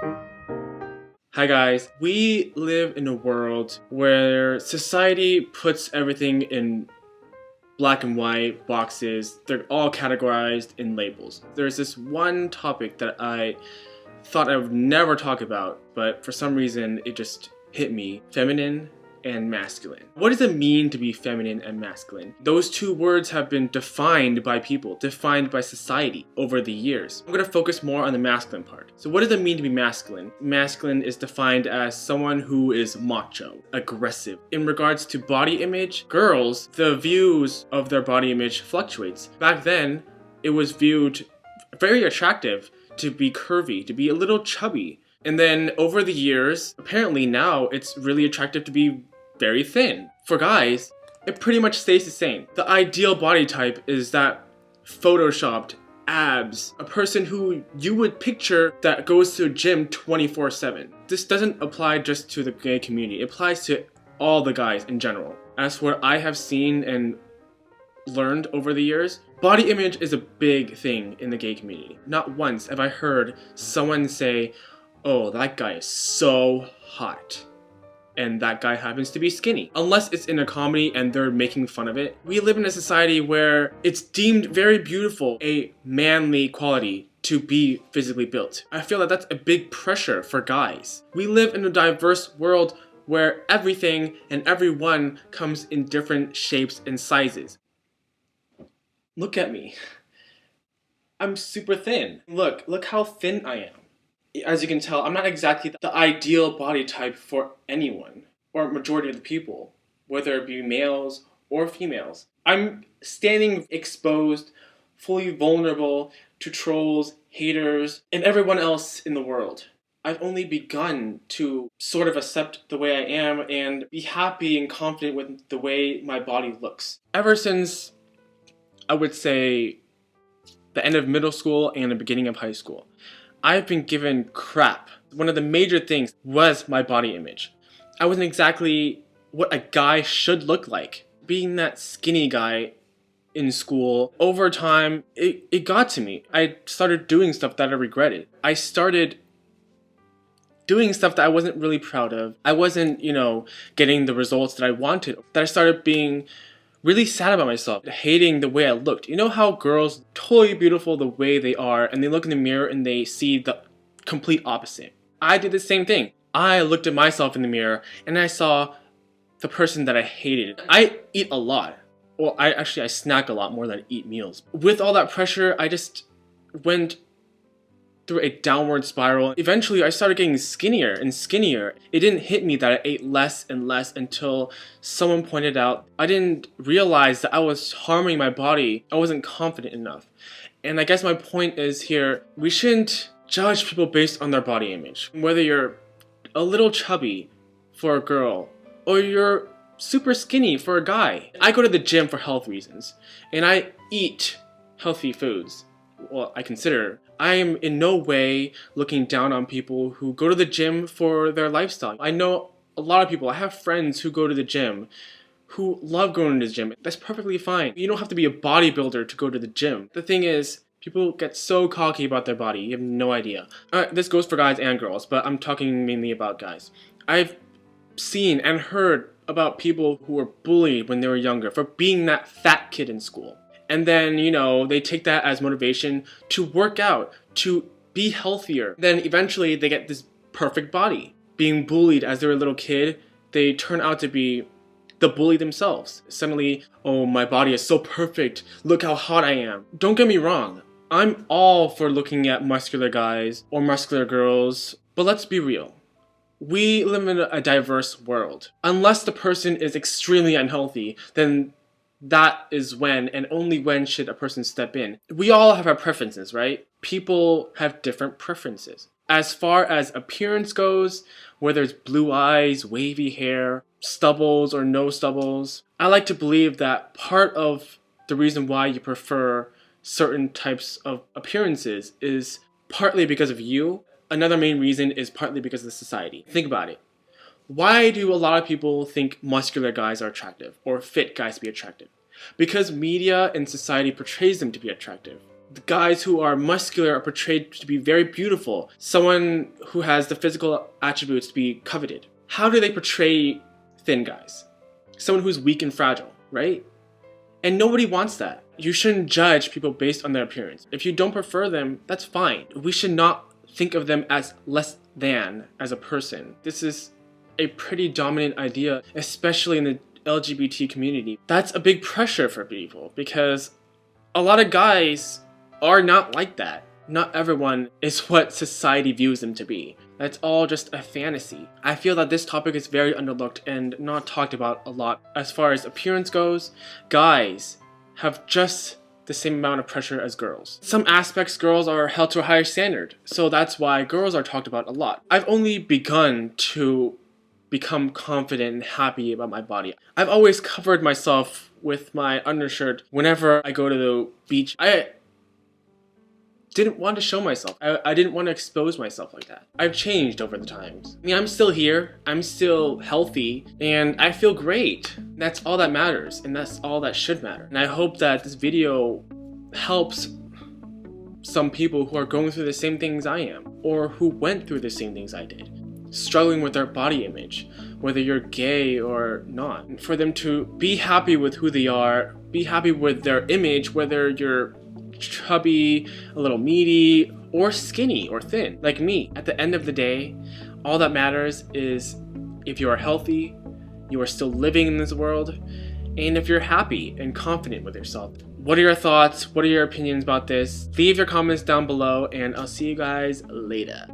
Hi guys, we live in a world where society puts everything in black and white boxes. They're all categorized in labels. There's this one topic that I thought I would never talk about, but for some reason it just hit me. Feminine and masculine. What does it mean to be feminine and masculine? Those two words have been defined by people, defined by society over the years. I'm going to focus more on the masculine part. So what does it mean to be masculine? Masculine is defined as someone who is macho, aggressive. In regards to body image, girls, the views of their body image fluctuates. Back then, it was viewed very attractive to be curvy, to be a little chubby. And then over the years, apparently now it's really attractive to be very thin. For guys, it pretty much stays the same. The ideal body type is that photoshopped abs, a person who you would picture that goes to a gym 24/7. This doesn't apply just to the gay community, it applies to all the guys in general. As what I have seen and learned over the years, body image is a big thing in the gay community. Not once have I heard someone say, "Oh, that guy is so hot," and that guy happens to be skinny. Unless it's in a comedy and they're making fun of it. We live in a society where it's deemed very beautiful, a manly quality to be physically built. I feel that that's a big pressure for guys. We live in a diverse world where everything and everyone comes in different shapes and sizes. Look at me. I'm super thin. Look how thin I am. As you can tell, I'm not exactly the ideal body type for anyone, or majority of the people, whether it be males or females. I'm standing exposed, fully vulnerable to trolls, haters, and everyone else in the world. I've only begun to sort of accept the way I am and be happy and confident with the way my body looks. Ever since, I would say, the end of middle school and the beginning of high school, I've been given crap. One of the major things was my body image. I wasn't exactly what a guy should look like. Being that skinny guy in school, over time, it got to me. I started doing stuff that I regretted. I started doing stuff that I wasn't really proud of. I wasn't, getting the results that I wanted. That I started being really sad about myself, hating the way I looked. You know how girls totally beautiful the way they are and they look in the mirror and they see the complete opposite. I did the same thing. I looked at myself in the mirror and I saw the person that I hated. I eat a lot. Well, I snack a lot more than I eat meals. With all that pressure, I just went through a downward spiral. Eventually, I started getting skinnier and skinnier. It didn't hit me that I ate less and less until someone pointed out I didn't realize that I was harming my body. I wasn't confident enough. And I guess my point is here, we shouldn't judge people based on their body image. Whether you're a little chubby for a girl or you're super skinny for a guy. I go to the gym for health reasons and I eat healthy foods. Well, I consider. I am in no way looking down on people who go to the gym for their lifestyle. I know a lot of people, I have friends who go to the gym, who love going to the gym. That's perfectly fine. You don't have to be a bodybuilder to go to the gym. The thing is, people get so cocky about their body, you have no idea. This goes for guys and girls, but I'm talking mainly about guys. I've seen and heard about people who were bullied when they were younger for being that fat kid in school. And then, they take that as motivation to work out, to be healthier. Then eventually they get this perfect body. Being bullied as they were a little kid, they turn out to be the bully themselves. Suddenly, oh, my body is so perfect. Look how hot I am. Don't get me wrong. I'm all for looking at muscular guys or muscular girls. But let's be real. We live in a diverse world. Unless the person is extremely unhealthy, then that is when and only when should a person step in. We all have our preferences, right? People have different preferences. As far as appearance goes, whether it's blue eyes, wavy hair, stubbles or no stubbles, I like to believe that part of the reason why you prefer certain types of appearances is partly because of you. Another main reason is partly because of the society. Think about it. Why do a lot of people think muscular guys are attractive or fit guys to be attractive? Because media and society portrays them to be attractive. The guys who are muscular are portrayed to be very beautiful. Someone who has the physical attributes to be coveted. How do they portray thin guys? Someone who's weak and fragile, right? And nobody wants that. You shouldn't judge people based on their appearance. If you don't prefer them, that's fine. We should not think of them as less than as a person. This is a pretty dominant idea, especially in the LGBT community. That's a big pressure for people because a lot of guys are not like that. Not everyone is what society views them to be. That's all just a fantasy. I feel that this topic is very underlooked and not talked about a lot. As far as appearance goes, guys have just the same amount of pressure as girls. Some aspects girls are held to a higher standard, so that's why girls are talked about a lot. I've only begun to become confident and happy about my body. I've always covered myself with my undershirt whenever I go to the beach. I didn't want to show myself. I didn't want to expose myself like that. I've changed over the times. I mean, I'm still here, I'm still healthy, and I feel great. That's all that matters, and that's all that should matter. And I hope that this video helps some people who are going through the same things I am, or who went through the same things I did, struggling with their body image, whether you're gay or not. For them to be happy with who they are, be happy with their image, whether you're chubby, a little meaty, or skinny or thin, like me. At the end of the day, all that matters is if you are healthy, you are still living in this world, and if you're happy and confident with yourself. What are your thoughts? What are your opinions about this? Leave your comments down below, and I'll see you guys later.